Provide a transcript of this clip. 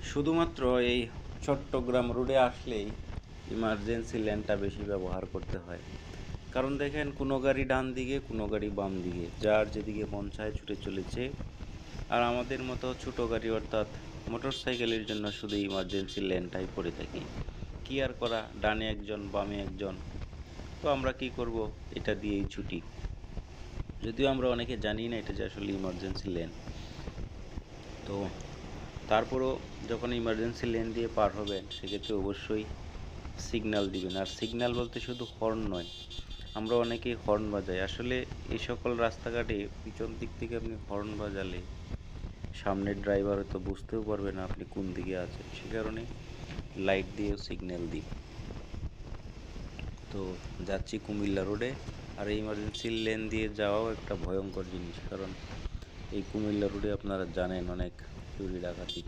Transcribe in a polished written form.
শুধুমাত্র এই চট্টগ্রাম রোডে আসলেই ইমার্জেন্সি লেনটা বেশি ব্যবহার করতে হয়। কারণ দেখেন, কোনো গাড়ি ডান দিকে, কোনো গাড়ি বাম দিকে, যার যেদিকে মন চায় ছুটে চলেছে। আর আমাদের মতো ছোটো গাড়ি অর্থাৎ মোটর সাইকেলের জন্য শুধু ইমার্জেন্সি লেনটাই পড়ে থাকি। কি আর করা, ডানে একজন বামে একজন, তো আমরা কি করব, এটা দিয়েই ছুটি। যদিও আমরা অনেকে জানি না এটা যে আসলে ইমার্জেন্সি লেন। তো তারপরও যখন ইমার্জেন্সি লেন দিয়ে পার হবেন, সেক্ষেত্রে অবশ্যই সিগন্যাল দিবেন। আর সিগন্যাল বলতে শুধু হর্ন নয়, আমরা অনেকেই হর্ন বাজাই। আসলে এই সকল রাস্তাঘাটে পিছন দিক থেকে আপনি হর্ন বাজালে সামনের ড্রাইভার হয়তো বুঝতেও পারবে না আপনি কোন দিকে আছেন, সে কারণে লাইট দিয়েও সিগন্যাল দিই। তো যাচ্ছি কুমিল্লা রোডে। আর এই ইমার্জেন্সি লেন দিয়ে যাওয়াও একটা ভয়ঙ্কর জিনিস, কারণ এই কুমিল্লা রোডে আপনারা জানেন অনেক চুরি ডাকাতি